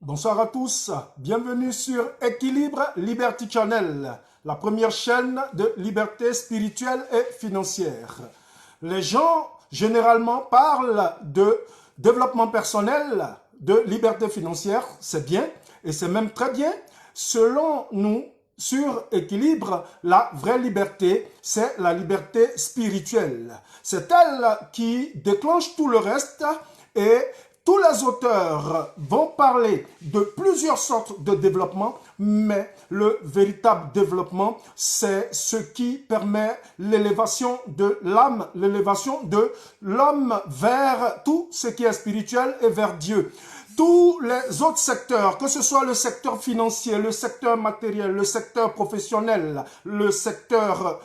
Bonsoir à tous, bienvenue sur Équilibre Liberty Channel, la première chaîne de liberté spirituelle et financière. Les gens généralement parlent de développement personnel, de liberté financière, c'est bien et c'est même très bien. Selon nous, sur Équilibre, la vraie liberté, c'est la liberté spirituelle. C'est elle qui déclenche tout le reste et tous les auteurs vont parler de plusieurs sortes de développement, mais le véritable développement, c'est ce qui permet l'élévation de l'âme, l'élévation de l'homme vers tout ce qui est spirituel et vers Dieu. Tous les autres secteurs, que ce soit le secteur financier, le secteur matériel, le secteur professionnel, le secteur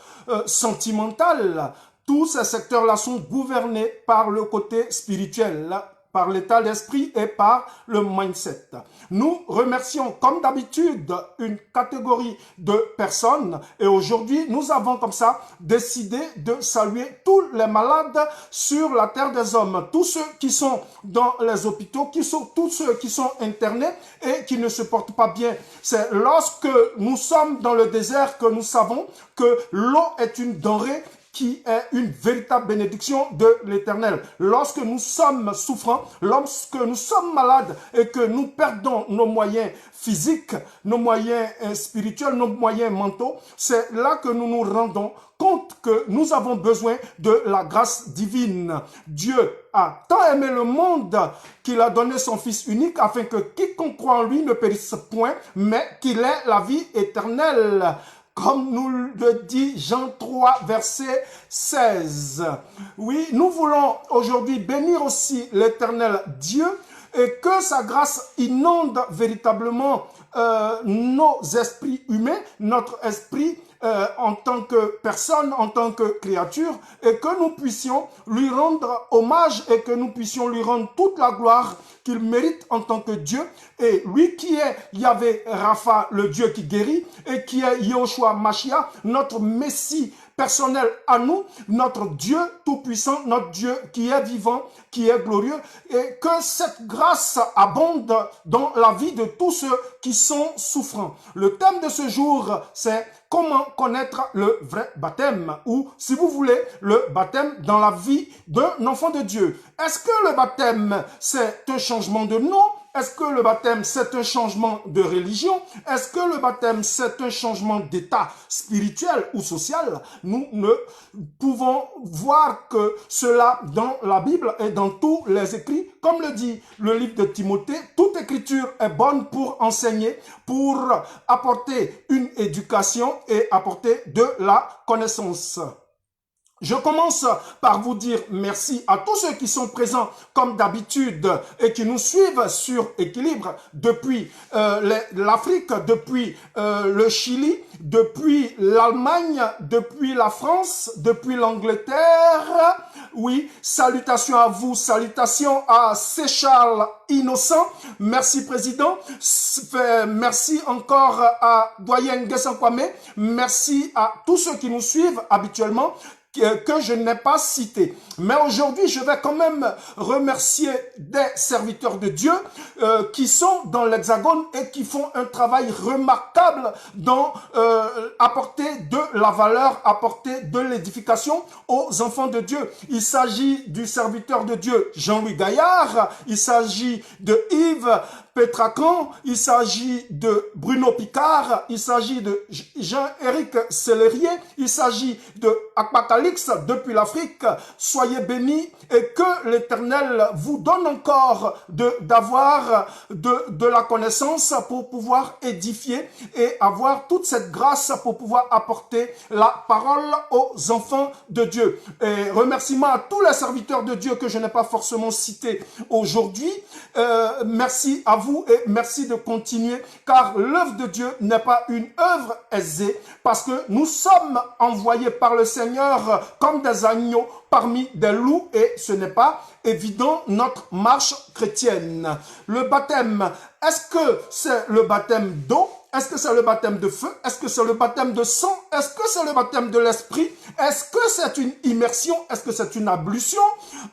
sentimental, tous ces secteurs-là sont gouvernés par le côté spirituel, par l'état d'esprit et par le mindset. Nous remercions comme d'habitude une catégorie de personnes et aujourd'hui nous avons comme ça décidé de saluer tous les malades sur la terre des hommes, tous ceux qui sont dans les hôpitaux, tous ceux qui sont internés et qui ne se portent pas bien. C'est lorsque nous sommes dans le désert que nous savons que l'eau est une denrée qui est une véritable bénédiction de l'Éternel. Lorsque nous sommes souffrants, lorsque nous sommes malades et que nous perdons nos moyens physiques, nos moyens spirituels, nos moyens mentaux, c'est là que nous nous rendons compte que nous avons besoin de la grâce divine. Dieu a tant aimé le monde qu'il a donné son Fils unique afin que quiconque croit en lui ne périsse point, mais qu'il ait la vie éternelle. Comme nous le dit Jean 3, verset 16. Oui, nous voulons aujourd'hui bénir aussi l'Éternel Dieu et que sa grâce inonde véritablement nos esprits humains, notre esprit en tant que personne, en tant que créature, et que nous puissions lui rendre hommage et que nous puissions lui rendre toute la gloire qu'il mérite en tant que Dieu. Et lui qui est Yahvé Rapha, le Dieu qui guérit, et qui est Yahushua Mashiach, notre Messie personnel à nous, notre Dieu tout-puissant, notre Dieu qui est vivant, qui est glorieux, et que cette grâce abonde dans la vie de tous ceux qui sont souffrants. Le thème de ce jour, c'est comment connaître le vrai baptême, ou si vous voulez, le baptême dans la vie d'un enfant de Dieu. Est-ce que le baptême, c'est un changement de nom? Est-ce que le baptême, c'est un changement de religion? Est-ce que le baptême, c'est un changement d'état spirituel ou social? Nous ne pouvons voir que cela dans la Bible et dans tous les écrits. Comme le dit le livre de Timothée, toute écriture est bonne pour enseigner, pour apporter une éducation et apporter de la connaissance. Je commence par vous dire merci à tous ceux qui sont présents comme d'habitude et qui nous suivent sur Équilibre depuis l'Afrique, depuis le Chili, depuis l'Allemagne, depuis la France, depuis l'Angleterre. Oui, salutations à vous, salutations à Séchal Innocent. Merci Président. Merci encore à Doyen Gessan Kwame. Merci à tous ceux qui nous suivent habituellement, que je n'ai pas cité. Mais aujourd'hui, je vais quand même remercier des serviteurs de Dieu qui sont dans l'Hexagone et qui font un travail remarquable dans apporter de la valeur, apporter de l'édification aux enfants de Dieu. Il s'agit du serviteur de Dieu Jean-Louis Gaillard, il s'agit de Yves Pétracan, il s'agit de Bruno Picard, il s'agit de Jean-Éric Sellerier, il s'agit de Apocalypse depuis l'Afrique. Soyez bénis et que l'Éternel vous donne encore d'avoir de la connaissance pour pouvoir édifier et avoir toute cette grâce pour pouvoir apporter la parole aux enfants de Dieu. Et remerciements à tous les serviteurs de Dieu que je n'ai pas forcément cités aujourd'hui. Merci à vous et merci de continuer car l'œuvre de Dieu n'est pas une œuvre aisée parce que nous sommes envoyés par le Seigneur comme des agneaux parmi des loups et ce n'est pas évident notre marche chrétienne. Le baptême, est-ce que c'est le baptême d'eau? Est-ce que c'est le baptême de feu? Est-ce que c'est le baptême de sang? Est-ce que c'est le baptême de l'esprit? Est-ce que c'est une immersion? Est-ce que c'est une ablution?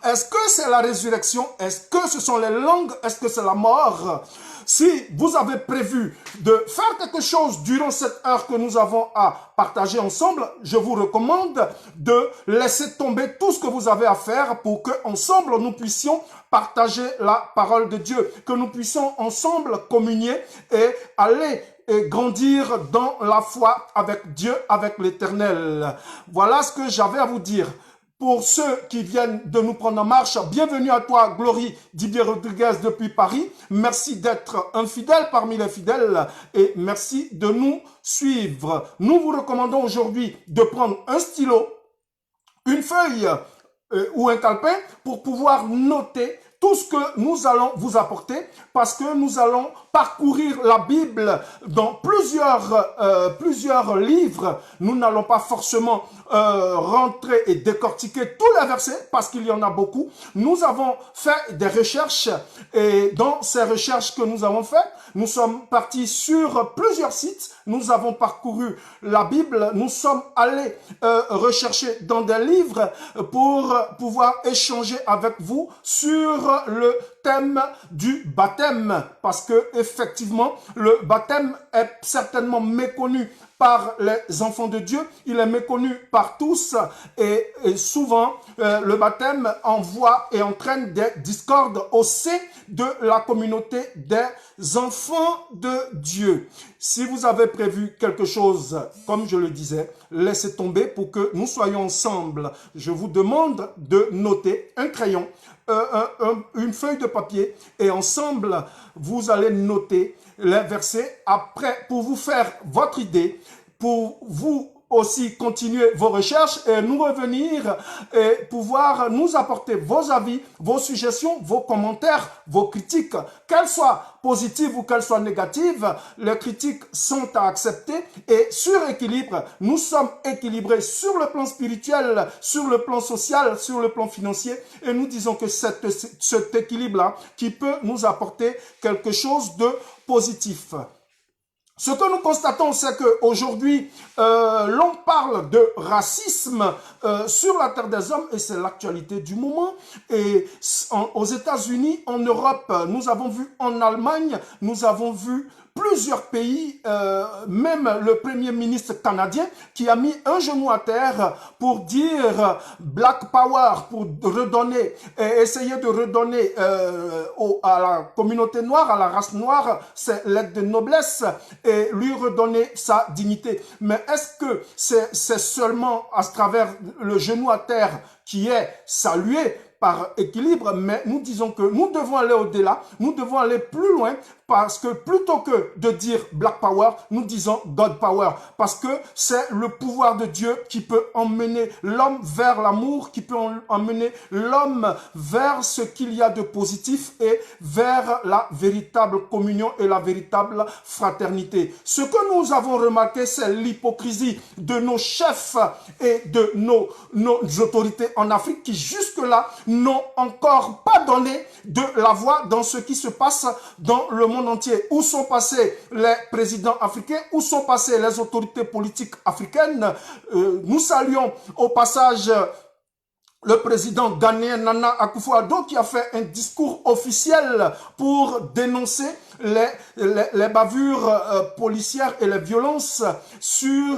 Est-ce que c'est la résurrection? Est-ce que ce sont les langues? Est-ce que c'est la mort? Si vous avez prévu de faire quelque chose durant cette heure que nous avons à partager ensemble, je vous recommande de laisser tomber tout ce que vous avez à faire pour que ensemble nous puissions partager la parole de Dieu, que nous puissions ensemble communier et aller et grandir dans la foi avec Dieu, avec l'Éternel. Voilà ce que j'avais à vous dire. Pour ceux qui viennent de nous prendre en marche, bienvenue à toi, Glory Didier Rodriguez depuis Paris. Merci d'être un fidèle parmi les fidèles et merci de nous suivre. Nous vous recommandons aujourd'hui de prendre un stylo, une feuille ou un calepin pour pouvoir noter tout ce que nous allons vous apporter parce que nous allons parcourir la Bible dans plusieurs livres. Nous n'allons pas forcément rentrer et décortiquer tous les versets parce qu'il y en a beaucoup. Nous avons fait des recherches et dans ces recherches que nous avons faites, nous sommes partis sur plusieurs sites. Nous avons parcouru la Bible. Nous sommes allés rechercher dans des livres pour pouvoir échanger avec vous sur le thème du baptême parce que effectivement le baptême est certainement méconnu par les enfants de Dieu, il est méconnu par tous et souvent le baptême envoie et entraîne des discordes au sein de la communauté des enfants de Dieu. Si vous avez prévu quelque chose, comme je le disais, laissez tomber pour que nous soyons ensemble. Je vous demande de noter un crayon, une feuille de papier et ensemble, vous allez noter les versets après pour vous faire votre idée, pour vous aussi continuer vos recherches et nous revenir et pouvoir nous apporter vos avis, vos suggestions, vos commentaires, vos critiques, qu'elles soient positives ou qu'elles soient négatives. Les critiques sont à accepter et sur équilibre, nous sommes équilibrés sur le plan spirituel, sur le plan social, sur le plan financier et nous disons que cet équilibre-là qui peut nous apporter quelque chose de positif. Ce que nous constatons, c'est qu'aujourd'hui, l'on parle de racisme sur la terre des hommes et c'est l'actualité du moment. Et aux États-Unis, en Europe, nous avons vu en Allemagne, nous avons vu plusieurs pays, même le premier ministre canadien qui a mis un genou à terre pour dire Black Power, pour redonner, essayer de redonner à la communauté noire, à la race noire, c'est l'aide de noblesse et lui redonner sa dignité. Mais est-ce que c'est seulement à travers le genou à terre qui est salué par équilibre, mais nous disons que nous devons aller au-delà, nous devons aller plus loin parce que plutôt que de dire Black Power, nous disons God Power parce que c'est le pouvoir de Dieu qui peut emmener l'homme vers l'amour, qui peut emmener l'homme vers ce qu'il y a de positif et vers la véritable communion et la véritable fraternité. Ce que nous avons remarqué, c'est l'hypocrisie de nos chefs et de nos autorités en Afrique qui jusque-là n'ont encore pas donné de la voix dans ce qui se passe dans le monde entier. Où sont passés les présidents africains? Où sont passées les autorités politiques africaines? Nous saluons au passage le président ghanéen Nana Akufo-Addo qui a fait un discours officiel pour dénoncer les bavures policières et les violences sur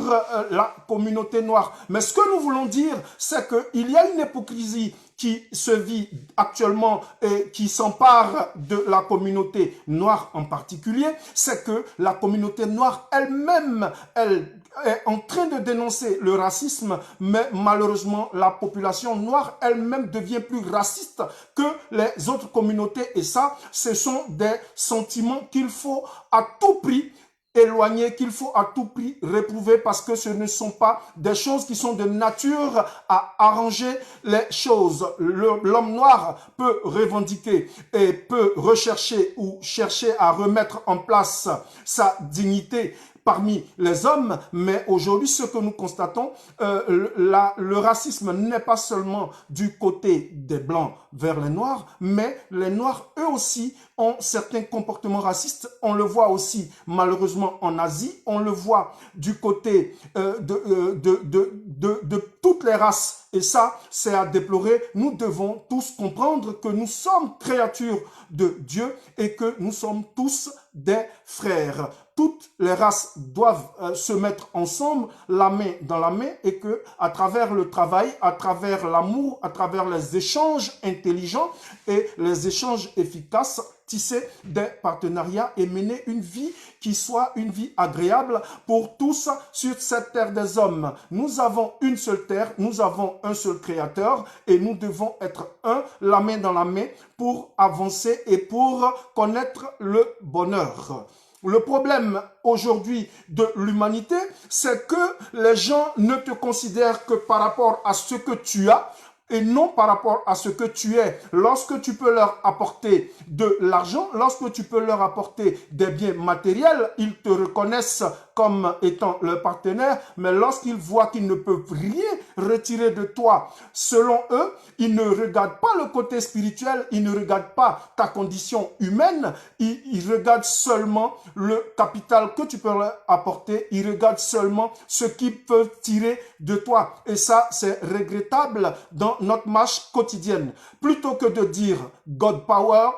la communauté noire. Mais ce que nous voulons dire, c'est qu'il y a une hypocrisie qui se vit actuellement et qui s'empare de la communauté noire en particulier, c'est que la communauté noire elle-même, elle est en train de dénoncer le racisme, mais malheureusement, la population noire elle-même devient plus raciste que les autres communautés. Et ça, ce sont des sentiments qu'il faut à tout prix éloigner, qu'il faut à tout prix réprouver parce que ce ne sont pas des choses qui sont de nature à arranger les choses. L'homme noir peut revendiquer et peut rechercher ou chercher à remettre en place sa dignité parmi les hommes, mais aujourd'hui, ce que nous constatons, le racisme n'est pas seulement du côté des Blancs vers les Noirs, mais les Noirs, eux aussi, ont certains comportements racistes. On le voit aussi, malheureusement, en Asie. On le voit du côté de toutes les races. Et ça, c'est à déplorer. Nous devons tous comprendre que nous sommes créatures de Dieu et que nous sommes tous des frères. Toutes les races doivent se mettre ensemble, la main dans la main, et que à travers le travail, à travers l'amour, à travers les échanges intelligents et les échanges efficaces, tisser des partenariats et mener une vie qui soit une vie agréable pour tous sur cette terre des hommes. Nous avons une seule terre, nous avons un seul créateur et nous devons être un, la main dans la main, pour avancer et pour connaître le bonheur. Le problème aujourd'hui de l'humanité, c'est que les gens ne te considèrent que par rapport à ce que tu as, et non par rapport à ce que tu es. Lorsque tu peux leur apporter de l'argent, lorsque tu peux leur apporter des biens matériels, ils te reconnaissent comme étant leur partenaire, mais lorsqu'ils voient qu'ils ne peuvent rien retirer de toi, selon eux, ils ne regardent pas le côté spirituel, ils ne regardent pas ta condition humaine, ils regardent seulement le capital que tu peux leur apporter, ils regardent seulement ce qu'ils peuvent tirer de toi. Et ça, c'est regrettable dans notre marche quotidienne. Plutôt que de dire God Power,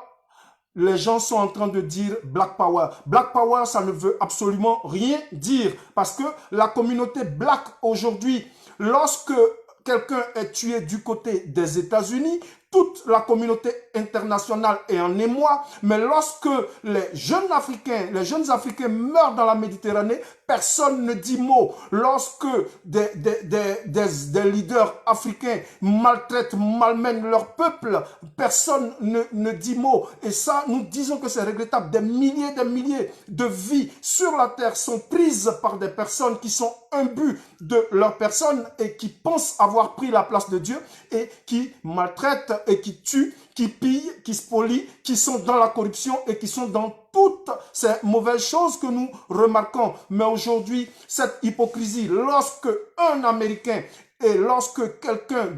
les gens sont en train de dire Black Power. Black Power, ça ne veut absolument rien dire. Parce que la communauté Black aujourd'hui, lorsque quelqu'un est tué du côté des États-Unis, toute la communauté internationale est en émoi. Mais lorsque les jeunes Africains meurent dans la Méditerranée, personne ne dit mot. Lorsque des leaders africains maltraitent, malmènent leur peuple, personne ne dit mot. Et ça, nous disons que c'est regrettable. Des milliers de vies sur la terre sont prises par des personnes qui sont imbus de leur personne et qui pensent avoir pris la place de Dieu et qui maltraitent et qui tuent, qui pillent, qui spolient, qui sont dans la corruption et qui sont dans toutes ces mauvaises choses que nous remarquons. Mais aujourd'hui, cette hypocrisie, lorsque un Américain et lorsque quelqu'un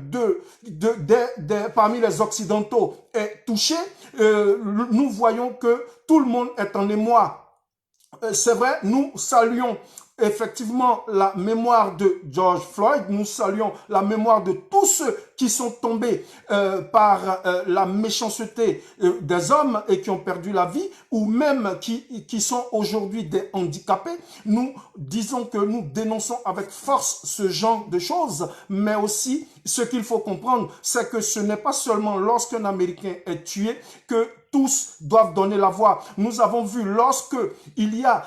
parmi les Occidentaux est touché, nous voyons que tout le monde est en émoi. C'est vrai, nous saluons effectivement la mémoire de George Floyd, nous saluons la mémoire de tous ceux qui sont tombés par la méchanceté des hommes et qui ont perdu la vie, ou même qui sont aujourd'hui des handicapés. Nous disons que nous dénonçons avec force ce genre de choses, mais aussi ce qu'il faut comprendre, c'est que ce n'est pas seulement lorsqu'un Américain est tué que tous doivent donner la voix. Nous avons vu lorsque il y a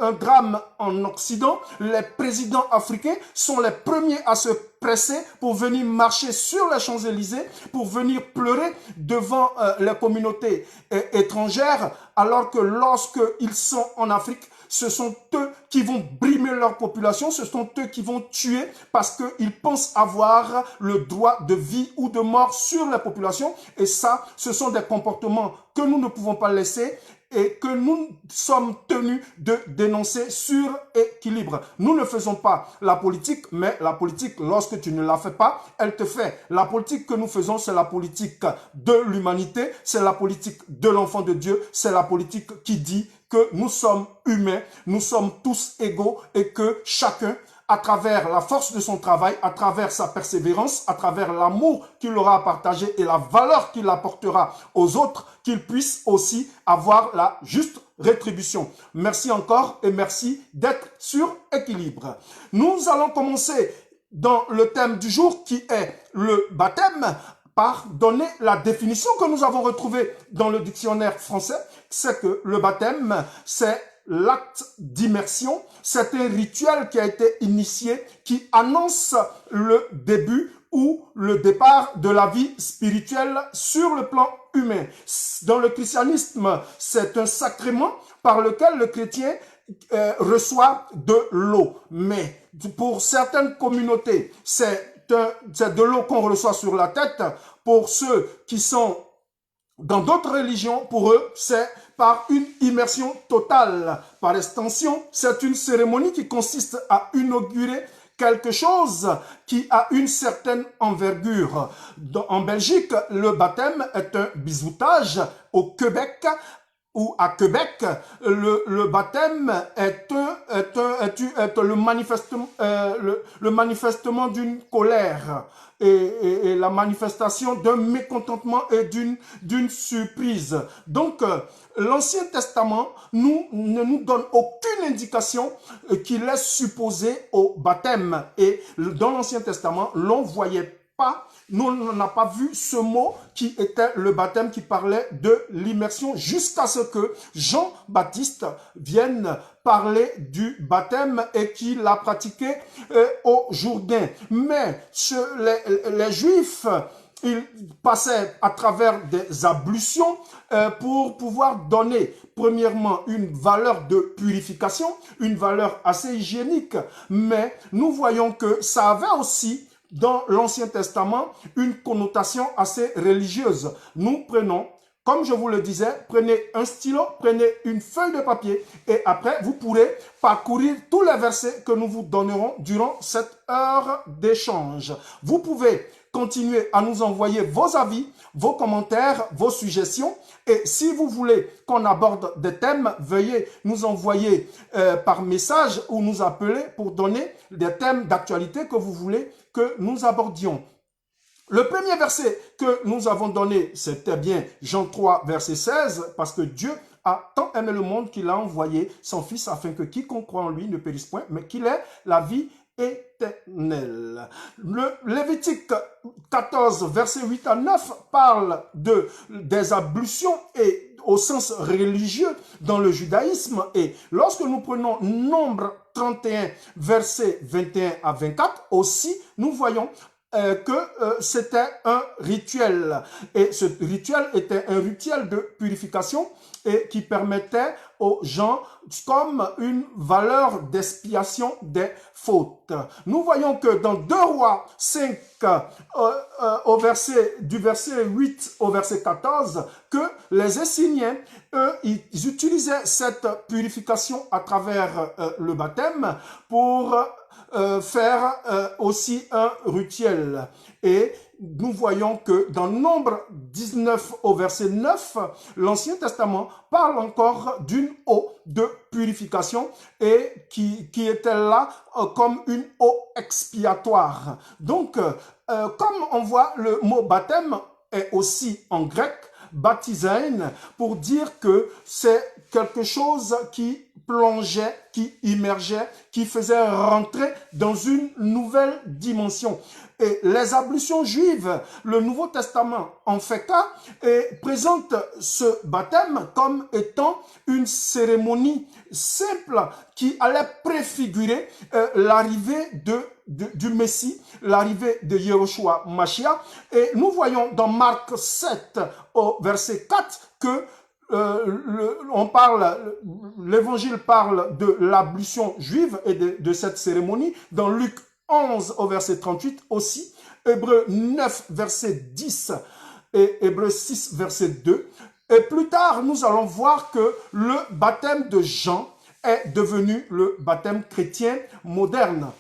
un drame en Occident, les présidents africains sont les premiers à se presser pour venir marcher sur les Champs-Élysées, pour venir pleurer devant les communautés étrangères, alors que lorsqu'ils sont en Afrique, ce sont eux qui vont brimer leur population, ce sont eux qui vont tuer parce qu'ils pensent avoir le droit de vie ou de mort sur la population. Et ça, ce sont des comportements que nous ne pouvons pas laisser et que nous sommes tenus de dénoncer sur équilibre. Nous ne faisons pas la politique, mais la politique, lorsque tu ne la fais pas, elle te fait. La politique que nous faisons, c'est la politique de l'humanité, c'est la politique de l'enfant de Dieu, c'est la politique qui dit que nous sommes humains, nous sommes tous égaux et que chacun, à travers la force de son travail, à travers sa persévérance, à travers l'amour qu'il aura à partager et la valeur qu'il apportera aux autres, qu'il puisse aussi avoir la juste rétribution. Merci encore et merci d'être sur Équilibre. Nous allons commencer dans le thème du jour qui est le baptême, par donner la définition que nous avons retrouvée dans le dictionnaire français. C'est que le baptême, c'est l'acte d'immersion, c'est un rituel qui a été initié, qui annonce le début ou le départ de la vie spirituelle sur le plan humain. Dans le christianisme, c'est un sacrement par lequel le chrétien reçoit de l'eau. Mais pour certaines communautés, c'est de l'eau qu'on reçoit sur la tête. Pour ceux qui sont dans d'autres religions, pour eux, c'est par une immersion totale. Par extension, c'est une cérémonie qui consiste à inaugurer quelque chose qui a une certaine envergure. En Belgique, le baptême est un bisoutage. Au Québec, ou à Québec, le baptême est le manifestement d'une colère et la manifestation d'un mécontentement et d'une surprise. Donc, l'Ancien Testament ne nous donne aucune indication qu'il est supposé au baptême. Et dans l'Ancien Testament, l'on voyait pas, nous n'avons pas vu ce mot qui était le baptême, qui parlait de l'immersion, jusqu'à ce que Jean-Baptiste vienne parler du baptême et qu'il a pratiqué au Jourdain. Mais les Juifs, ils passaient à travers des ablutions pour pouvoir donner premièrement une valeur de purification, une valeur assez hygiénique, mais nous voyons que ça avait aussi dans l'Ancien Testament une connotation assez religieuse. Nous prenons, comme je vous le disais, prenez un stylo, prenez une feuille de papier et après vous pourrez parcourir tous les versets que nous vous donnerons durant cette heure d'échange. Vous pouvez continuer à nous envoyer vos avis, vos commentaires, vos suggestions. Et si vous voulez qu'on aborde des thèmes, veuillez nous envoyer par message ou nous appeler pour donner des thèmes d'actualité que vous voulez que nous abordions. Le premier verset que nous avons donné, c'était bien Jean 3, verset 16, parce que Dieu a tant aimé le monde qu'il a envoyé son Fils afin que quiconque croit en lui ne périsse point, mais qu'il ait la vie éternelle. Le Lévitique 14, verset 8 à 9 parle des ablutions et au sens religieux dans le judaïsme. Et lorsque nous prenons Nombre 31, verset 21 à 24, aussi, nous voyons que c'était un rituel. Et ce rituel était un rituel de purification et qui permettait aux gens comme une valeur d'expiation des fautes. Nous voyons que dans 2 Rois 5, du verset 8 au verset 14, que les Esséniens, eux, ils utilisaient cette purification à travers le baptême pour faire aussi un rituel. Et nous voyons que dans Nombre 19 au verset 9, l'Ancien Testament parle encore d'une eau de purification et qui était là comme une eau expiatoire. Donc, comme on voit, le mot baptême est aussi en grec, baptizein, pour dire que c'est quelque chose qui plongeait, qui immergeait, qui faisait rentrer dans une nouvelle dimension. Et les ablutions juives, le Nouveau Testament en fait cas, et présente ce baptême comme étant une cérémonie simple qui allait préfigurer l'arrivée du Messie, l'arrivée de Yehoshua Mashiach. Et nous voyons dans Marc 7 au verset 4 que l'évangile parle de l'ablution juive et de cette cérémonie. Dans Luc 11 au verset 38 aussi, Hébreux 9 verset 10 et Hébreux 6 verset 2. Et plus tard, nous allons voir que le baptême de Jean est devenu le baptême chrétien moderne.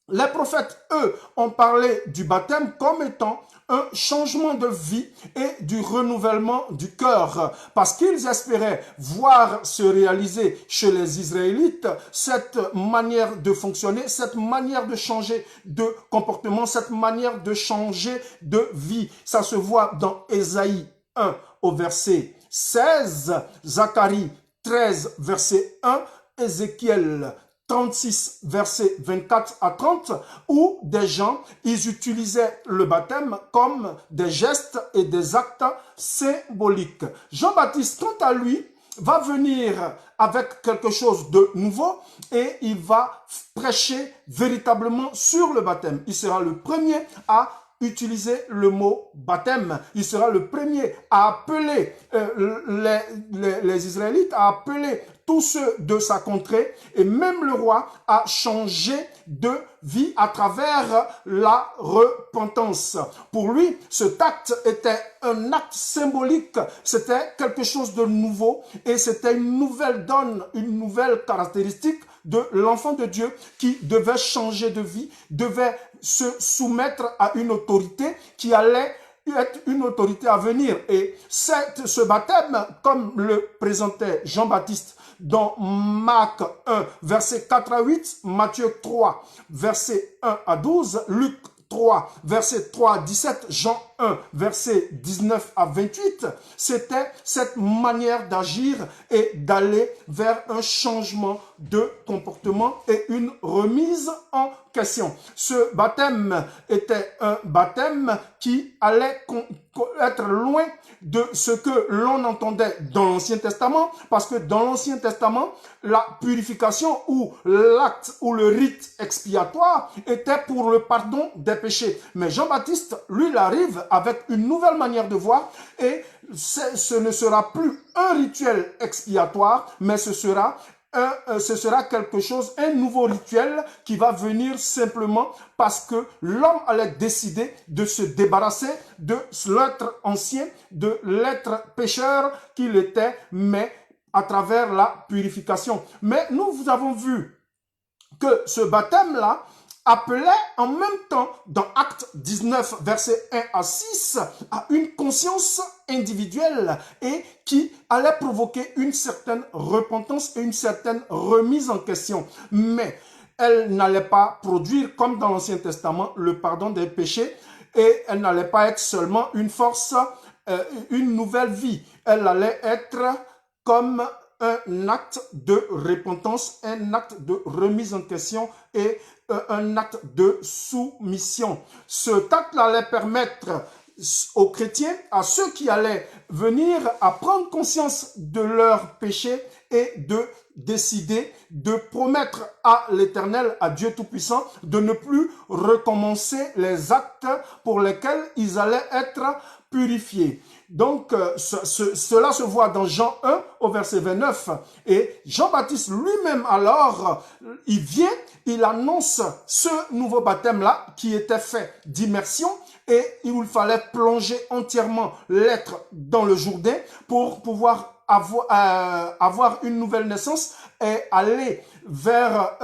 Les prophètes, eux, ont parlé du baptême comme étant un changement de vie et du renouvellement du cœur, parce qu'ils espéraient voir se réaliser chez les Israélites cette manière de fonctionner, cette manière de changer de comportement, cette manière de changer de vie. Ça se voit dans Ésaïe 1 au verset 16, Zacharie 13 verset 1, Ézéchiel 36, versets 24 à 30, où des gens, ils utilisaient le baptême comme des gestes et des actes symboliques. Jean-Baptiste, quant à lui, va venir avec quelque chose de nouveau et il va prêcher véritablement sur le baptême. Il sera le premier à utilisé le mot baptême. Il sera le premier à appeler les Israélites, à appeler tous ceux de sa contrée, et même le roi a changé de vie à travers la repentance. Pour lui, cet acte était un acte symbolique, c'était quelque chose de nouveau, et c'était une nouvelle donne, une nouvelle caractéristique de l'enfant de Dieu qui devait changer de vie, devait se soumettre à une autorité qui allait être une autorité à venir. Et ce baptême, comme le présentait Jean-Baptiste dans Marc 1, verset 4 à 8, Matthieu 3, verset 1 à 12, Luc 3, verset 3 à 17, Jean 1, verset 19 à 28, c'était cette manière d'agir et d'aller vers un changement de comportement et une remise en question. Ce baptême était un baptême qui allait être loin de ce que l'on entendait dans l'Ancien Testament, parce que dans l'Ancien Testament, la purification ou l'acte ou le rite expiatoire était pour le pardon des péchés. Mais Jean-Baptiste, lui, il arrive avec une nouvelle manière de voir, et ce ne sera plus un rituel expiatoire, mais ce sera quelque chose, un nouveau rituel qui va venir simplement parce que l'homme allait décider de se débarrasser de l'être ancien, de l'être pécheur qu'il était, mais à travers la purification. Mais nous avons vu que ce baptême-là appelait en même temps, dans Acte 19, versets 1 à 6, à une conscience individuelle et qui allait provoquer une certaine repentance et une certaine remise en question. Mais elle n'allait pas produire, comme dans l'Ancien Testament, le pardon des péchés, et elle n'allait pas être seulement une force, une nouvelle vie. Elle allait être comme un acte de repentance, un acte de remise en question et un acte de soumission. Cet acte-là allait permettre aux chrétiens, à ceux qui allaient venir à prendre conscience de leurs péchés et de décider de promettre à l'Éternel, à Dieu Tout-Puissant, de ne plus recommencer les actes pour lesquels ils allaient être purifiés. Donc, cela se voit dans Jean 1 au verset 29. Et Jean-Baptiste lui-même, alors, il vient, il annonce ce nouveau baptême-là qui était fait d'immersion et il fallait plonger entièrement l'être dans le Jourdain pour pouvoir avoir une nouvelle naissance et aller vers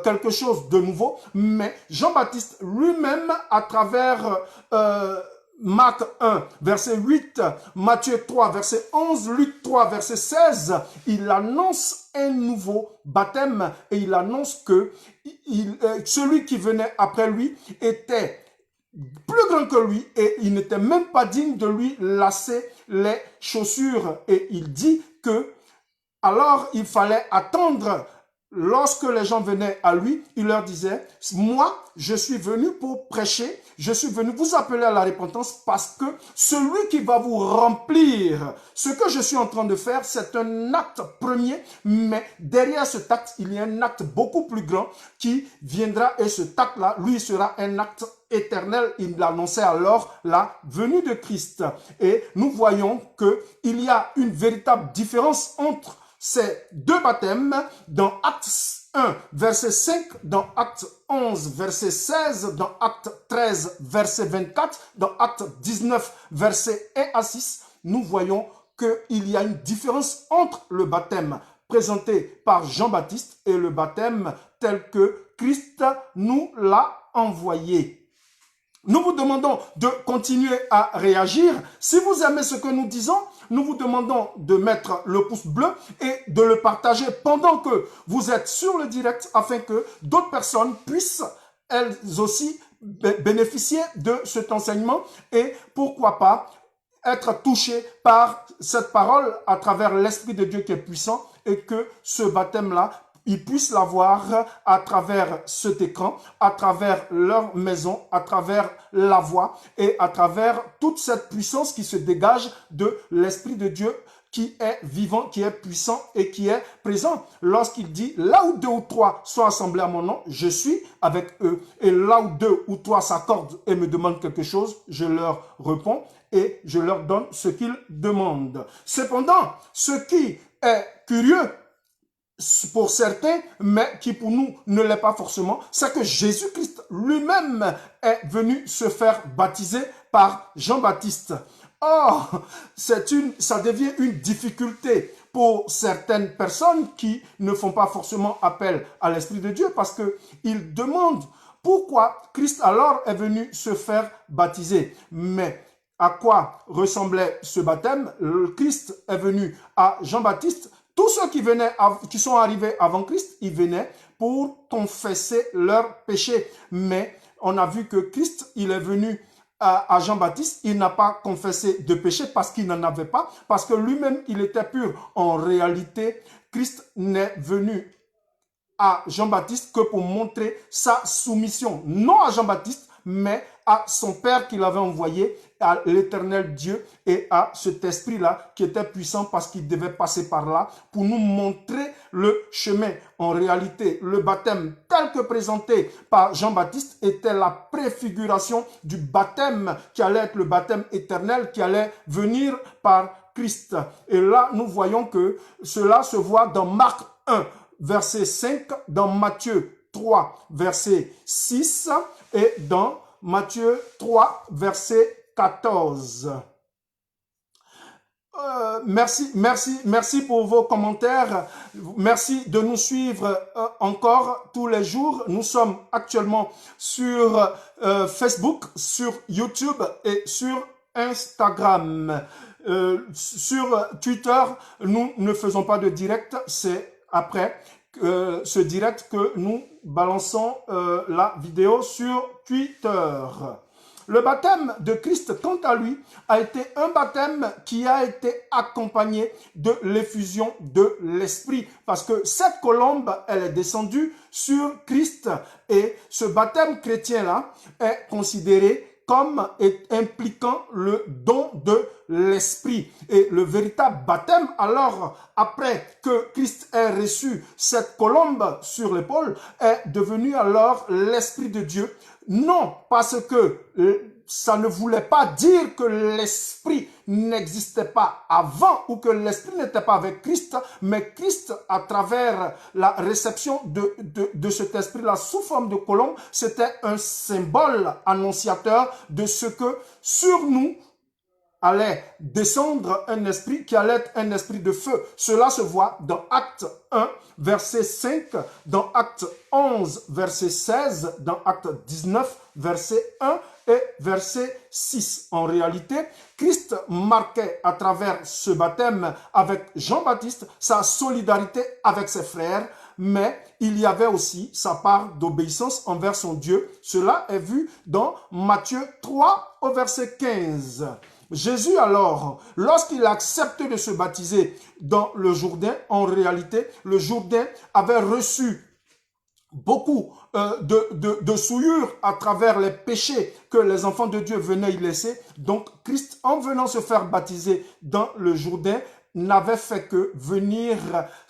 quelque chose de nouveau. Mais Jean-Baptiste lui-même, à travers Marc 1, verset 8, Matthieu 3, verset 11, Luc 3, verset 16, il annonce un nouveau baptême et il annonce que celui qui venait après lui était plus grand que lui et il n'était même pas digne de lui lasser les chaussures. Et il dit que alors il fallait attendre. Lorsque les gens venaient à lui, il leur disait, moi, je suis venu pour prêcher, je suis venu vous appeler à la repentance parce que celui qui va vous remplir, ce que je suis en train de faire, c'est un acte premier, mais derrière cet acte, il y a un acte beaucoup plus grand qui viendra et cet acte-là, lui, sera un acte éternel. Il annonçait alors la venue de Christ. Et nous voyons qu'il y a une véritable différence entre ces deux baptêmes dans Acte 1, verset 5, dans Acte 11, verset 16, dans Acte 13, verset 24, dans Acte 19, verset 1 à 6, nous voyons qu'il y a une différence entre le baptême présenté par Jean-Baptiste et le baptême tel que Christ nous l'a envoyé. Nous vous demandons de continuer à réagir. Si vous aimez ce que nous disons, nous vous demandons de mettre le pouce bleu et de le partager pendant que vous êtes sur le direct afin que d'autres personnes puissent elles aussi bénéficier de cet enseignement et pourquoi pas être touchées par cette parole à travers l'Esprit de Dieu qui est puissant et que ce baptême-là, ils puissent l'avoir à travers cet écran, à travers leur maison, à travers la voix et à travers toute cette puissance qui se dégage de l'Esprit de Dieu qui est vivant, qui est puissant et qui est présent. Lorsqu'il dit, là où deux ou trois sont assemblés à mon nom, je suis avec eux. Et là où deux ou trois s'accordent et me demandent quelque chose, je leur réponds et je leur donne ce qu'ils demandent. Cependant, ce qui est curieux pour certains, mais qui pour nous ne l'est pas forcément, c'est que Jésus-Christ lui-même est venu se faire baptiser par Jean-Baptiste. Or, ça devient une difficulté pour certaines personnes qui ne font pas forcément appel à l'Esprit de Dieu parce qu'ils demandent pourquoi Christ alors est venu se faire baptiser. Mais à quoi ressemblait ce baptême? Le Christ est venu à Jean-Baptiste. Tous ceux qui sont arrivés avant Christ, ils venaient pour confesser leurs péchés. Mais on a vu que Christ, il est venu à Jean-Baptiste, il n'a pas confessé de péché parce qu'il n'en avait pas, parce que lui-même, il était pur. En réalité, Christ n'est venu à Jean-Baptiste que pour montrer sa soumission, non à Jean-Baptiste, mais à son Père qu'il avait envoyé, à l'éternel Dieu et à cet esprit-là qui était puissant parce qu'il devait passer par là pour nous montrer le chemin. En réalité, le baptême tel que présenté par Jean-Baptiste était la préfiguration du baptême qui allait être le baptême éternel qui allait venir par Christ. Et là, nous voyons que cela se voit dans Marc 1, verset 5, dans Matthieu 3, verset 6 et dans Matthieu 3, verset 14. Merci pour vos commentaires. Merci de nous suivre encore tous les jours. Nous sommes actuellement sur Facebook, sur YouTube et sur Instagram. Sur Twitter, nous ne faisons pas de direct, c'est après ce direct que nous balançons la vidéo sur Twitter. Le baptême de Christ, quant à lui, a été un baptême qui a été accompagné de l'effusion de l'Esprit. Parce que cette colombe, elle est descendue sur Christ. Et ce baptême chrétien-là est considéré comme impliquant le don de l'Esprit. Et le véritable baptême, alors, après que Christ ait reçu cette colombe sur l'épaule, est devenu alors l'Esprit de Dieu. Non, parce que ça ne voulait pas dire que l'Esprit n'existait pas avant ou que l'Esprit n'était pas avec Christ, mais Christ, à travers la réception de cet Esprit-là sous forme de colombe, c'était un symbole annonciateur de ce que sur nous allait descendre un esprit qui allait être un esprit de feu. Cela se voit dans Acte 1, verset 5, dans Acte 11, verset 16, dans Acte 19, verset 1 et verset 6. En réalité, Christ marquait à travers ce baptême avec Jean-Baptiste sa solidarité avec ses frères, mais il y avait aussi sa part d'obéissance envers son Dieu. Cela est vu dans Matthieu 3 au verset 15. Jésus alors, lorsqu'il a accepté de se baptiser dans le Jourdain, en réalité, le Jourdain avait reçu beaucoup de souillures à travers les péchés que les enfants de Dieu venaient y laisser. Donc Christ, en venant se faire baptiser dans le Jourdain, n'avait fait que venir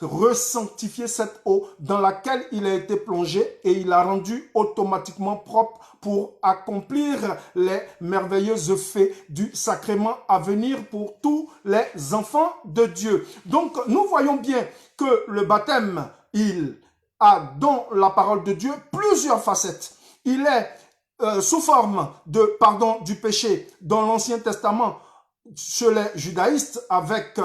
resanctifier cette eau dans laquelle il a été plongé et il a rendu automatiquement propre pour accomplir les merveilleux faits du sacrement à venir pour tous les enfants de Dieu. Donc nous voyons bien que le baptême, il a dans la parole de Dieu plusieurs facettes. Il est sous forme de pardon du péché dans l'Ancien Testament chez les judaïstes avec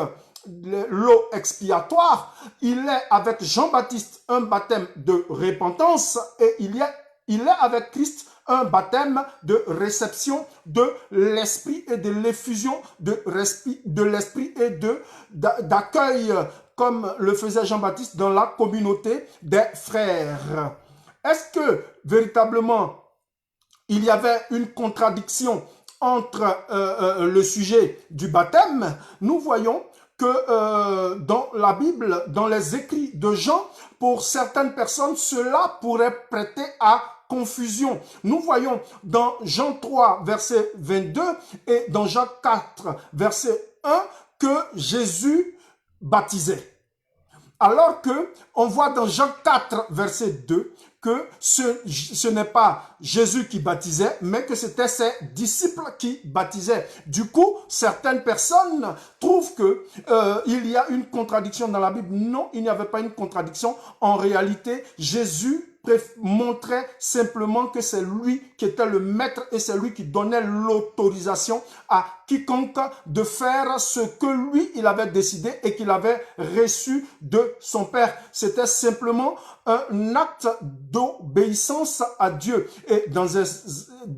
l'eau expiatoire. Il est avec Jean-Baptiste un baptême de repentance et il est avec Christ un baptême de réception de l'Esprit et de l'effusion de l'Esprit et d'accueil comme le faisait Jean-Baptiste dans la communauté des frères. Est-ce que véritablement il y avait une contradiction entre le sujet du baptême? Nous voyons que dans la Bible, dans les écrits de Jean, pour certaines personnes, cela pourrait prêter à confusion. Nous voyons dans Jean 3, verset 22 et dans Jean 4, verset 1, que Jésus baptisait. Alors que on voit dans Jean 4, verset 2, que ce n'est pas Jésus qui baptisait, mais que c'était ses disciples qui baptisaient. Du coup, certaines personnes trouvent que il y a une contradiction dans la Bible. Non, il n'y avait pas une contradiction. En réalité, Jésus montrait simplement que c'est lui qui était le maître et c'est lui qui donnait l'autorisation à quiconque de faire ce que lui, il avait décidé et qu'il avait reçu de son Père. C'était simplement un acte d'obéissance à Dieu. Et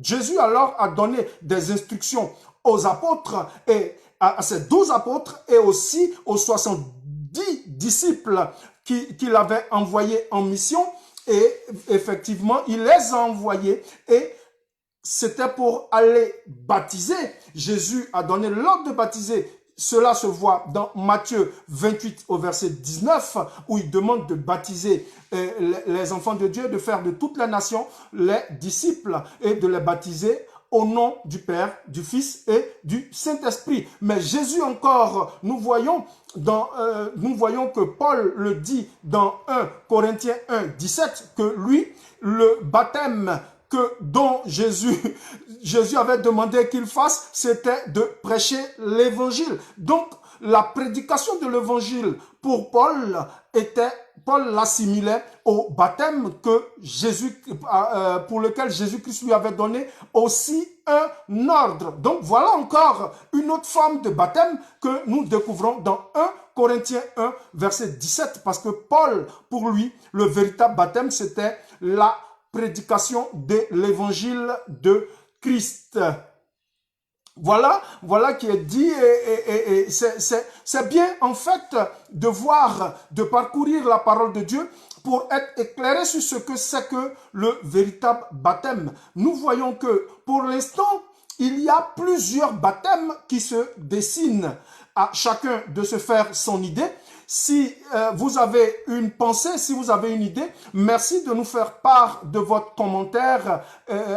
Jésus alors a donné des instructions aux apôtres et à ces 12 apôtres et aussi aux 70 disciples qu'il avait envoyés en mission. Et effectivement, il les a envoyés et c'était pour aller baptiser. Jésus a donné l'ordre de baptiser. Cela se voit dans Matthieu 28 au verset 19 où il demande de baptiser les enfants de Dieu, de faire de toutes les nations les disciples et de les baptiser au nom du Père, du Fils et du Saint-Esprit. Mais Jésus encore, nous voyons que Paul le dit dans 1 Corinthiens 1, 17, que lui, le baptême dont Jésus avait demandé qu'il fasse, c'était de prêcher l'évangile. Donc, la prédication de l'évangile pour Paul l'assimilait au baptême pour lequel Jésus-Christ lui avait donné aussi un ordre. Donc, voilà encore une autre forme de baptême que nous découvrons dans 1 Corinthiens 1, verset 17, parce que Paul, pour lui, le véritable baptême, c'était la prédication de l'évangile de Christ. Voilà qui est dit et c'est bien en fait de parcourir la parole de Dieu pour être éclairé sur ce que c'est que le véritable baptême. Nous voyons que pour l'instant, il y a plusieurs baptêmes qui se dessinent, à chacun de se faire son idée. Si vous avez une pensée, si vous avez une idée, merci de nous faire part de votre commentaire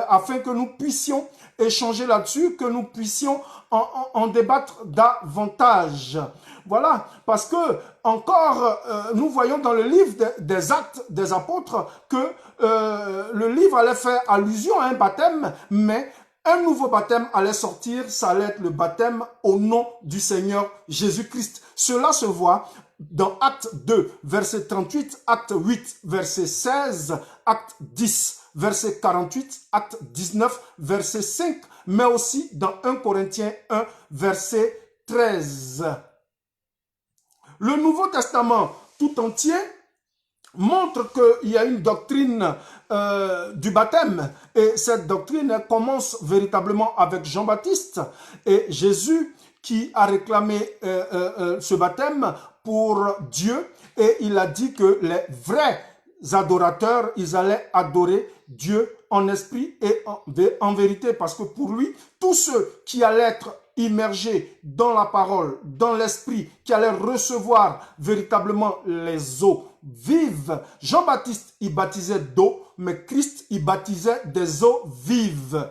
afin que nous puissions échanger là-dessus, que nous puissions en débattre davantage. Voilà, parce que encore, nous voyons dans le livre des Actes des Apôtres que le livre allait faire allusion à un baptême, mais un nouveau baptême allait sortir, ça allait être le baptême au nom du Seigneur Jésus-Christ. Cela se voit dans Acte 2, verset 38, Acte 8, verset 16, Acte 10, verset 48, Acte 19, verset 5, mais aussi dans 1 Corinthiens 1, verset 13. Le Nouveau Testament tout entier montre qu'il y a une doctrine du baptême et cette doctrine commence véritablement avec Jean-Baptiste et Jésus qui a réclamé ce baptême pour Dieu et il a dit que les vrais adorateurs, ils allaient adorer Dieu en esprit et en vérité parce que pour lui, tous ceux qui allaient être immergés dans la parole, dans l'esprit, qui allaient recevoir véritablement les eaux vives. Jean-Baptiste, il baptisait d'eau, mais Christ, il baptisait des eaux vives.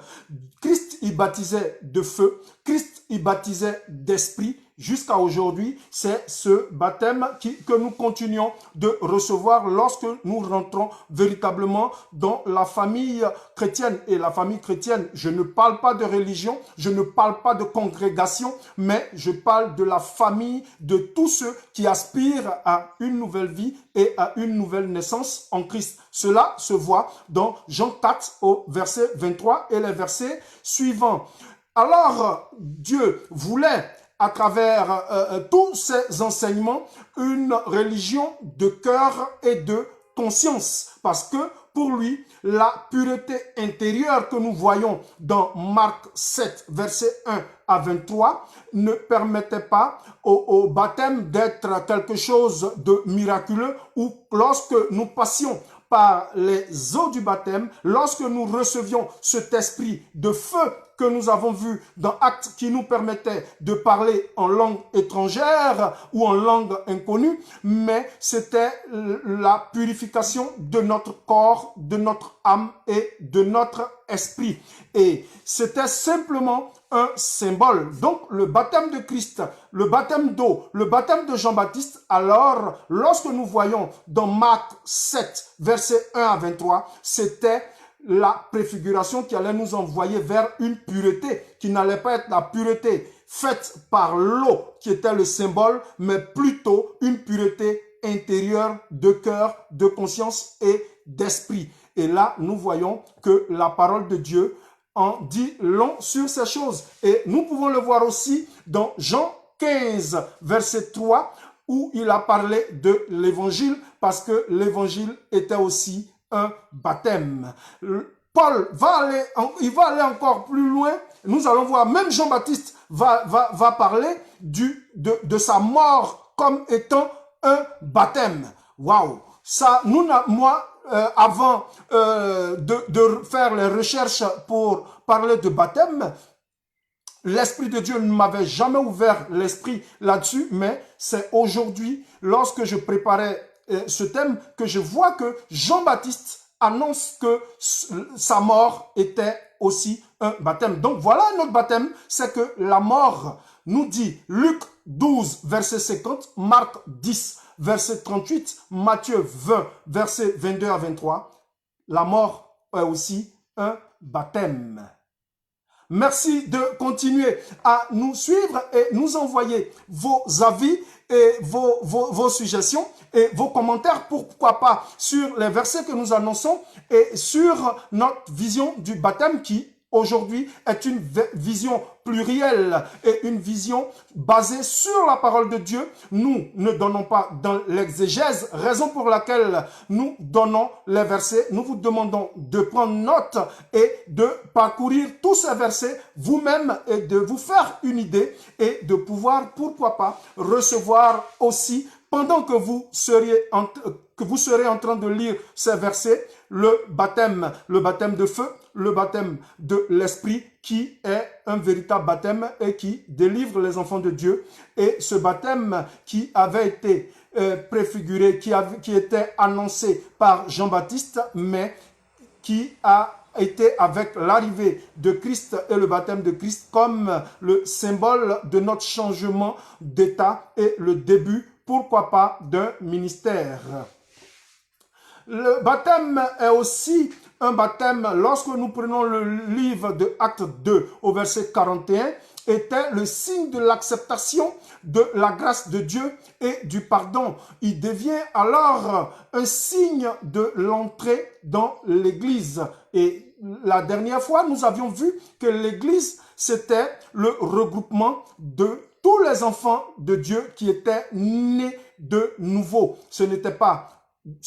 Christ, il baptisait de feu. Christ, il baptisait d'esprit. Jusqu'à aujourd'hui, c'est ce baptême que nous continuons de recevoir lorsque nous rentrons véritablement dans la famille chrétienne. Et la famille chrétienne, je ne parle pas de religion, je ne parle pas de congrégation, mais je parle de la famille de tous ceux qui aspirent à une nouvelle vie et à une nouvelle naissance en Christ. Cela se voit dans Jean 4 au verset 23 et les versets suivants. Alors, Dieu voulait à travers tous ces enseignements, une religion de cœur et de conscience. Parce que pour lui, la pureté intérieure que nous voyons dans Marc 7, verset 1 à 23, ne permettait pas au baptême d'être quelque chose de miraculeux ou lorsque nous passions par les eaux du baptême, lorsque nous recevions cet esprit de feu que nous avons vu dans Actes qui nous permettait de parler en langue étrangère ou en langue inconnue, mais c'était la purification de notre corps, de notre âme et de notre esprit. Et c'était simplement un symbole. Donc, le baptême de Christ, le baptême d'eau, le baptême de Jean-Baptiste, alors, lorsque nous voyons dans Marc 7, versets 1 à 23, c'était la préfiguration qui allait nous envoyer vers une pureté, qui n'allait pas être la pureté faite par l'eau, qui était le symbole, mais plutôt une pureté intérieure de cœur, de conscience et d'esprit. Et là, nous voyons que la parole de Dieu en dit long sur ces choses. Et nous pouvons le voir aussi dans Jean 15, verset 3, où il a parlé de l'évangile, parce que l'évangile était aussi un baptême. Paul va aller encore plus loin. Nous allons voir, même Jean-Baptiste va parler de sa mort comme étant un baptême. Waouh! Ça, avant de faire les recherches pour parler de baptême, l'Esprit de Dieu ne m'avait jamais ouvert l'esprit là-dessus, mais c'est aujourd'hui, lorsque je préparais ce thème, que je vois que Jean-Baptiste annonce que sa mort était aussi un baptême. Donc voilà un autre baptême, c'est que la mort, nous dit Luc 12, verset 50, Marc 10, verset 38, Matthieu 20, verset 22 à 23, la mort est aussi un baptême. Merci de continuer à nous suivre et nous envoyer vos avis et vos suggestions et vos commentaires, pourquoi pas, sur les versets que nous annonçons et sur notre vision du baptême qui, aujourd'hui, est une vision plurielle et une vision basée sur la parole de Dieu. Nous ne donnons pas dans l'exégèse, raison pour laquelle nous donnons les versets. Nous vous demandons de prendre note et de parcourir tous ces versets vous-même et de vous faire une idée et de pouvoir, pourquoi pas, recevoir aussi, pendant que vous serez en train de lire ces versets, le baptême de feu, le baptême de l'esprit, qui est un véritable baptême et qui délivre les enfants de Dieu. Et ce baptême qui avait été préfiguré, qui était annoncé par Jean-Baptiste, mais qui a été avec l'arrivée de Christ et le baptême de Christ comme le symbole de notre changement d'état et le début, pourquoi pas, d'un ministère. Le baptême est aussi un baptême, lorsque nous prenons le livre de Actes 2 au verset 41, était le signe de l'acceptation de la grâce de Dieu et du pardon. Il devient alors un signe de l'entrée dans l'Église. Et la dernière fois, nous avions vu que l'Église, c'était le regroupement de tous les enfants de Dieu qui étaient nés de nouveau. Ce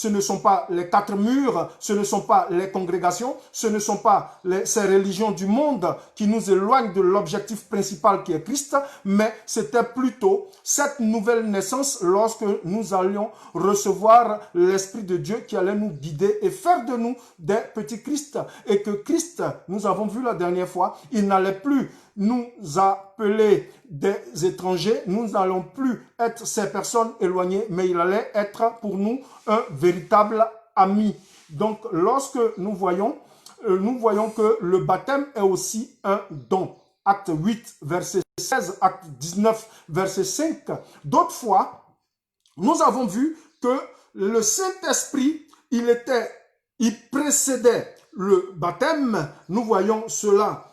ne sont pas les quatre murs, ce ne sont pas les congrégations, ce ne sont pas ces religions du monde qui nous éloignent de l'objectif principal qui est Christ, mais c'était plutôt cette nouvelle naissance lorsque nous allions recevoir l'Esprit de Dieu qui allait nous guider et faire de nous des petits Christ. Et que Christ, nous avons vu la dernière fois, il n'allait plus nous appeler des étrangers, nous n'allons plus être ces personnes éloignées, mais il allait être pour nous un véritable ami. Donc, lorsque nous voyons que le baptême est aussi un don. Acte 8, verset 16, acte 19, verset 5. D'autres fois, nous avons vu que le Saint-Esprit, il précédait le baptême. Nous voyons cela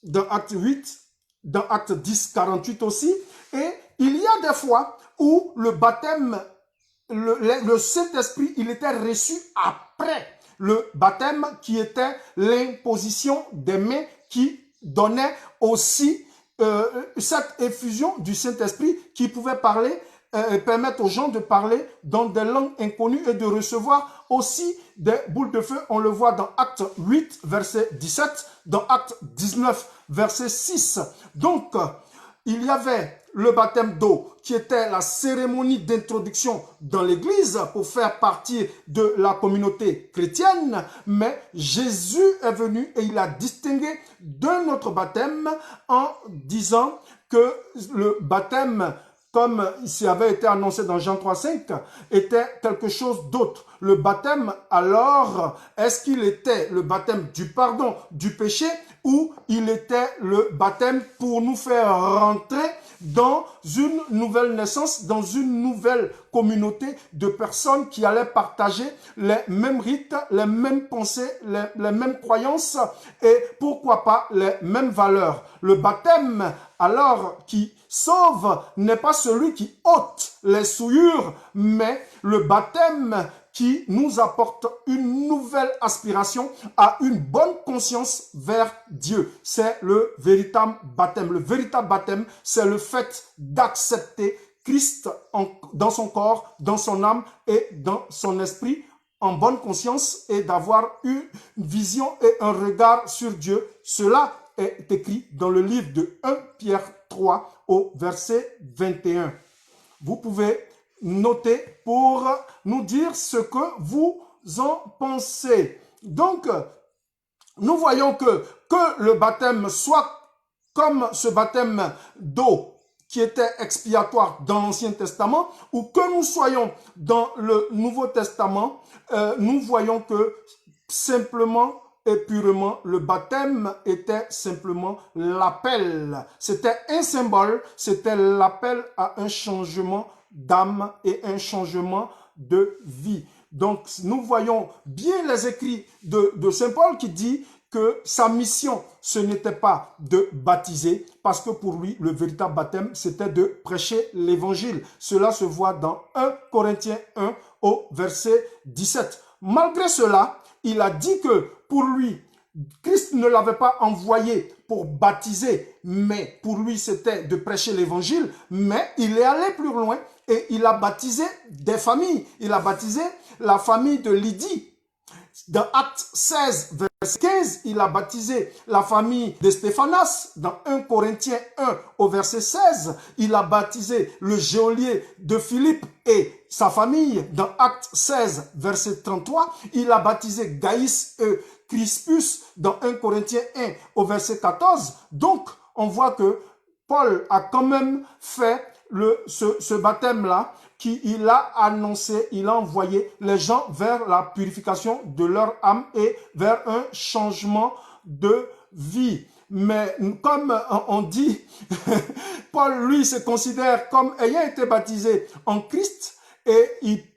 dans Acte 8, dans Acte 10, 48 aussi. Et il y a des fois où le baptême, le Saint-Esprit, il était reçu après le baptême, qui était l'imposition des mains, qui donnait aussi cette effusion du Saint-Esprit qui pouvait permettre aux gens de parler dans des langues inconnues et de recevoir aussi des boules de feu. On le voit dans Acte 8, verset 17, dans Acte 19, verset 6. Donc, il y avait le baptême d'eau qui était la cérémonie d'introduction dans l'église pour faire partie de la communauté chrétienne, mais Jésus est venu et il a distingué d'un autre baptême en disant que le baptême, comme il avait été annoncé dans Jean 3,5, était quelque chose d'autre. Le baptême, alors, est-ce qu'il était le baptême du pardon du péché ou il était le baptême pour nous faire rentrer dans une nouvelle naissance, dans une nouvelle communauté de personnes qui allaient partager les mêmes rites, les mêmes pensées, les mêmes croyances et pourquoi pas les mêmes valeurs. Le baptême, alors, qui sauve n'est pas celui qui ôte les souillures, mais le baptême qui nous apporte une nouvelle aspiration à une bonne conscience vers Dieu. C'est le véritable baptême. Le véritable baptême, c'est le fait d'accepter Christ dans son corps, dans son âme et dans son esprit en bonne conscience et d'avoir une vision et un regard sur Dieu. Cela est écrit dans le livre de 1 Pierre 3 au verset 21. Vous pouvez noter pour nous dire ce que vous en pensez. Donc, nous voyons que le baptême soit comme ce baptême d'eau qui était expiatoire dans l'Ancien Testament, ou que nous soyons dans le Nouveau Testament, nous voyons que simplement et purement, le baptême était simplement l'appel. C'était un symbole, c'était l'appel à un changement d'âme et un changement de vie. Donc, nous voyons bien les écrits de Saint Paul qui dit que sa mission, ce n'était pas de baptiser, parce que pour lui, le véritable baptême, c'était de prêcher l'évangile. Cela se voit dans 1 Corinthiens 1 au verset 17. Malgré cela, il a dit que pour lui, Christ ne l'avait pas envoyé pour baptiser, mais pour lui, c'était de prêcher l'évangile. Mais il est allé plus loin et il a baptisé des familles. Il a baptisé la famille de Lydie. Dans Actes 16, verset 15, il a baptisé la famille de Stéphanas. Dans 1 Corinthiens 1, au verset 16, il a baptisé le geôlier de Philippe et sa famille. Dans Actes 16, verset 33, il a baptisé Gaius et Crispus. Dans 1 Corinthiens 1, au verset 14. Donc, on voit que Paul a quand même fait ce baptême-là, qu'il a annoncé, il a envoyé les gens vers la purification de leur âme et vers un changement de vie. Mais comme on dit, Paul, lui, se considère comme ayant été baptisé en Christ et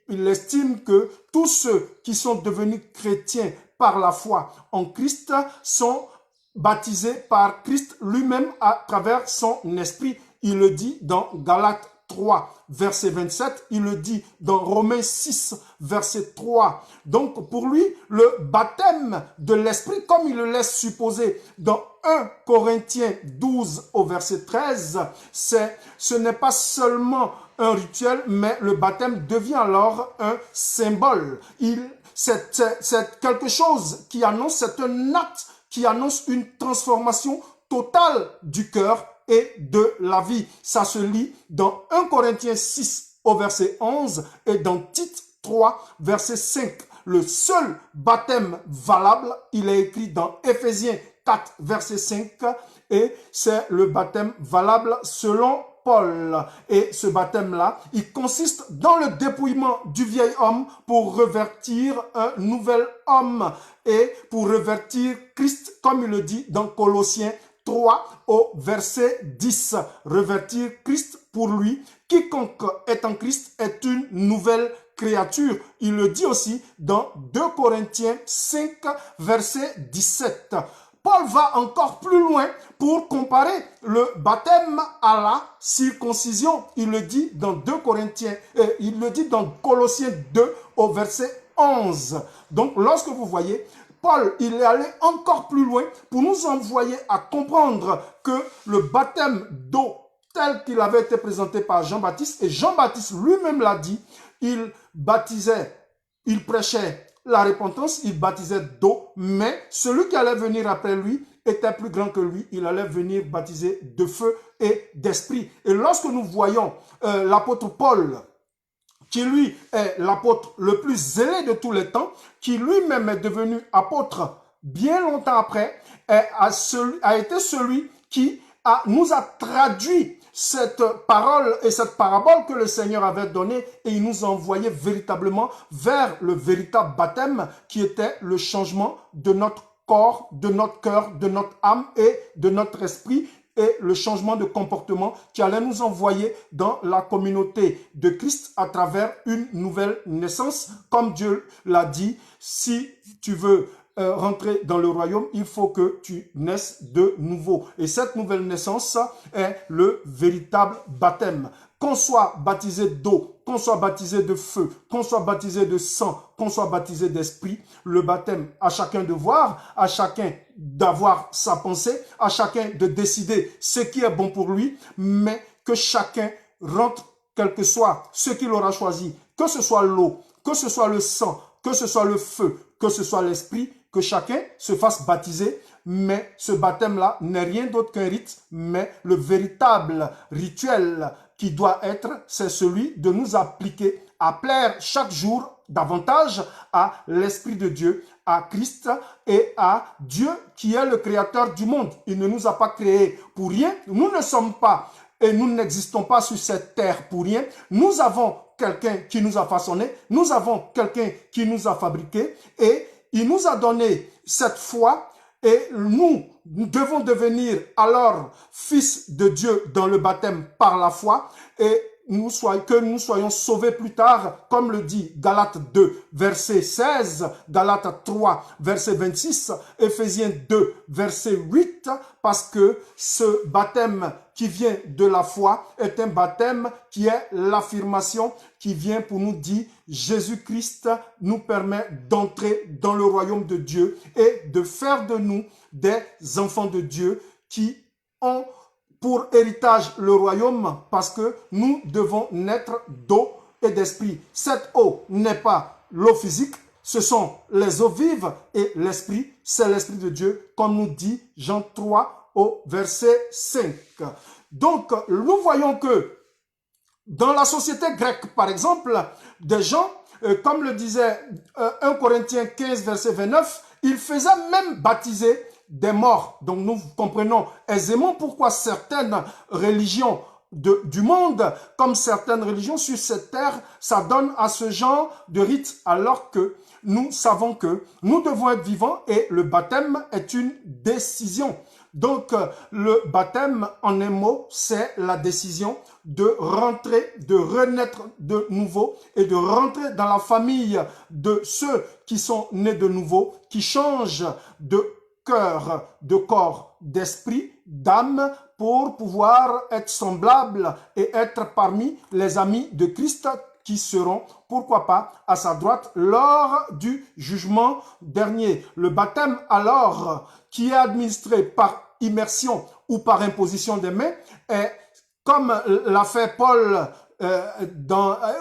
il estime que tous ceux qui sont devenus chrétiens par la foi en Christ sont baptisés par Christ lui-même à travers son esprit. Il le dit dans Galates 3, verset 27. Il le dit dans Romains 6, verset 3. Donc, pour lui, le baptême de l'esprit, comme il le laisse supposer dans 1 Corinthiens 12, au verset 13, ce n'est pas seulement un rituel, mais le baptême devient alors un symbole. C'est quelque chose qui annonce, c'est un acte qui annonce une transformation totale du cœur et de la vie. Ça se lit dans 1 Corinthiens 6 au verset 11 et dans Tite 3 verset 5. Le seul baptême valable, il est écrit dans Éphésiens 4 verset 5 et c'est le baptême valable selon Paul. Et ce baptême-là, il consiste dans le dépouillement du vieil homme pour revêtir un nouvel homme et pour revêtir Christ, comme il le dit dans Colossiens 3 au verset 10. Revêtir Christ pour lui. Quiconque est en Christ est une nouvelle créature. Il le dit aussi dans 2 Corinthiens 5 verset 17. Paul va encore plus loin pour comparer le baptême à la circoncision. Il le dit dans 2 Corinthiens, il le dit dans Colossiens 2 au verset 11. Donc lorsque vous voyez, Paul, il est allé encore plus loin pour nous envoyer à comprendre que le baptême d'eau tel qu'il avait été présenté par Jean-Baptiste, et Jean-Baptiste lui-même l'a dit, il baptisait, il prêchait la repentance, il baptisait d'eau, mais celui qui allait venir après lui, était plus grand que lui, il allait venir baptiser de feu et d'esprit. Et lorsque nous voyons l'apôtre Paul, qui lui est l'apôtre le plus zélé de tous les temps, qui lui-même est devenu apôtre bien longtemps après, a été celui qui nous a traduit cette parole et cette parabole que le Seigneur avait donnée, et il nous a envoyé véritablement vers le véritable baptême qui était le changement de notre corps, de notre cœur, de notre âme et de notre esprit, et le changement de comportement qui allait nous envoyer dans la communauté de Christ à travers une nouvelle naissance. Comme Dieu l'a dit, si tu veux rentrer dans le royaume, il faut que tu naisses de nouveau. Et cette nouvelle naissance est le véritable baptême. Qu'on soit baptisé d'eau, qu'on soit baptisé de feu, qu'on soit baptisé de sang, qu'on soit baptisé d'esprit, le baptême, à chacun de voir, à chacun d'avoir sa pensée, à chacun de décider ce qui est bon pour lui, mais que chacun rentre, quel que soit ce qu'il aura choisi, que ce soit l'eau, que ce soit le sang, que ce soit le feu, que ce soit l'esprit, que chacun se fasse baptiser, mais ce baptême-là n'est rien d'autre qu'un rite, mais le véritable rituel qui doit être, c'est celui de nous appliquer, à plaire chaque jour davantage à l'Esprit de Dieu, à Christ et à Dieu qui est le créateur du monde. Il ne nous a pas créés pour rien. Nous ne sommes pas et nous n'existons pas sur cette terre pour rien. Nous avons quelqu'un qui nous a façonnés, nous avons quelqu'un qui nous a fabriqués et il nous a donné cette foi. Et nous devons devenir alors fils de Dieu dans le baptême par la foi et que nous soyons sauvés plus tard, comme le dit Galates 2, verset 16, Galates 3, verset 26, Éphésiens 2, verset 8, parce que ce baptême qui vient de la foi est un baptême qui est l'affirmation qui vient pour nous dire Jésus-Christ nous permet d'entrer dans le royaume de Dieu et de faire de nous des enfants de Dieu qui ont pour héritage le royaume parce que nous devons naître d'eau et d'esprit. Cette eau n'est pas l'eau physique, ce sont les eaux vives et l'esprit, c'est l'esprit de Dieu, comme nous dit Jean 3 au verset 5. Donc, nous voyons que dans la société grecque, par exemple, des gens, comme le disait 1 Corinthiens 15, verset 29, ils faisaient même baptiser des morts. Donc nous comprenons aisément pourquoi certaines religions du monde, comme certaines religions sur cette terre, ça donne à ce genre de rite, alors que nous savons que nous devons être vivants et le baptême est une décision. Donc le baptême, en un mot, c'est la décision de rentrer, de renaître de nouveau et de rentrer dans la famille de ceux qui sont nés de nouveau, qui changent de cœur, de corps, d'esprit, d'âme, pour pouvoir être semblables et être parmi les amis de Christ qui seront, pourquoi pas, à sa droite lors du jugement dernier. Le baptême, alors, qui est administré par immersion ou par imposition des mains, est comme l'a fait Paul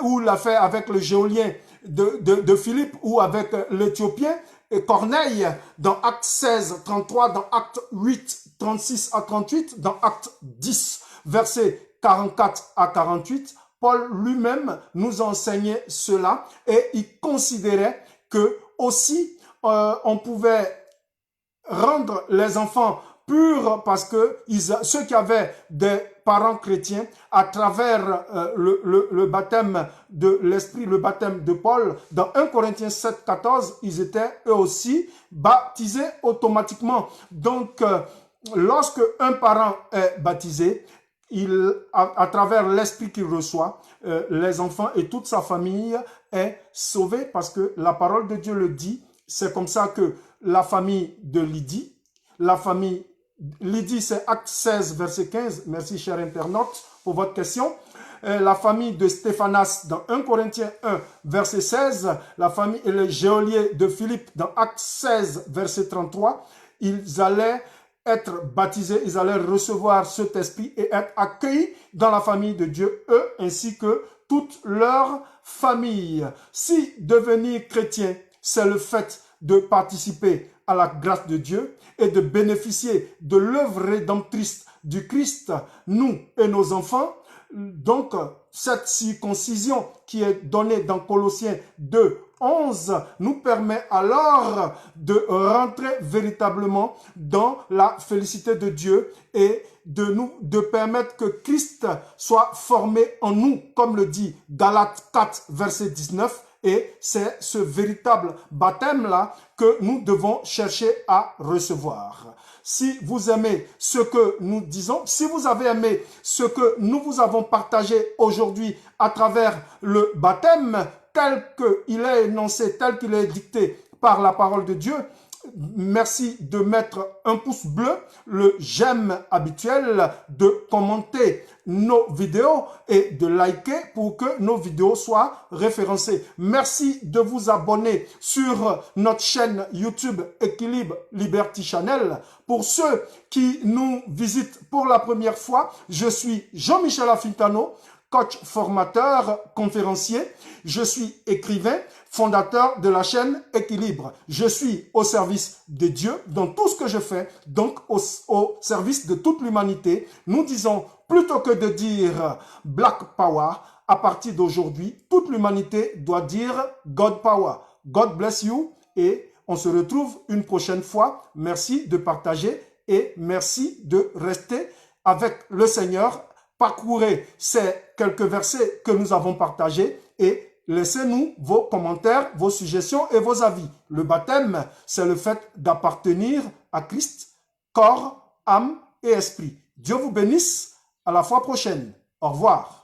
ou l'a fait avec le géolien de Philippe ou avec l'Éthiopien, et Corneille, dans Acte 16, 33, dans Acte 8, 36 à 38, dans Acte 10, versets 44 à 48, Paul lui-même nous enseignait cela et il considérait que aussi on pouvait rendre les enfants purs parce que ceux qui avaient des parents chrétiens, à travers le baptême de l'Esprit, le baptême de Paul, dans 1 Corinthiens 7, 14, ils étaient eux aussi baptisés automatiquement. Donc, lorsque un parent est baptisé, à travers l'Esprit qu'il reçoit, les enfants et toute sa famille est sauvée parce que la parole de Dieu le dit. C'est comme ça que la famille de Lydie, Lydie, c'est Acte 16, verset 15. Merci, cher internaute, pour votre question. La famille de Stéphanas, dans 1 Corinthiens 1, verset 16. La famille et les geôliers de Philippe, dans Acte 16, verset 33. Ils allaient être baptisés, ils allaient recevoir cet esprit et être accueillis dans la famille de Dieu, eux ainsi que toute leur famille. Si devenir chrétien, c'est le fait de participer à la grâce de Dieu et de bénéficier de l'œuvre rédemptrice du Christ, nous et nos enfants. Donc, cette circoncision qui est donnée dans Colossiens 2, 11 nous permet alors de rentrer véritablement dans la félicité de Dieu et de permettre que Christ soit formé en nous, comme le dit Galates 4, verset 19. Et c'est ce véritable baptême-là que nous devons chercher à recevoir. Si vous aimez ce que nous disons, si vous avez aimé ce que nous vous avons partagé aujourd'hui à travers le baptême, tel qu'il est énoncé, tel qu'il est dicté par la parole de Dieu, merci de mettre un pouce bleu, le j'aime habituel, de commenter nos vidéos et de liker pour que nos vidéos soient référencées. Merci de vous abonner sur notre chaîne YouTube Équilibre Liberty Channel. Pour ceux qui nous visitent pour la première fois, je suis Jean-Michel Afintano, coach formateur, conférencier. Je suis écrivain, fondateur de la chaîne Équilibre. Je suis au service de Dieu dans tout ce que je fais, donc au service de toute l'humanité. Nous disons, plutôt que de dire Black Power, à partir d'aujourd'hui, toute l'humanité doit dire God Power. God bless you et on se retrouve une prochaine fois. Merci de partager et merci de rester avec le Seigneur. Parcourez ces quelques versets que nous avons partagés et laissez-nous vos commentaires, vos suggestions et vos avis. Le baptême, c'est le fait d'appartenir à Christ, corps, âme et esprit. Dieu vous bénisse. À la fois prochaine. Au revoir.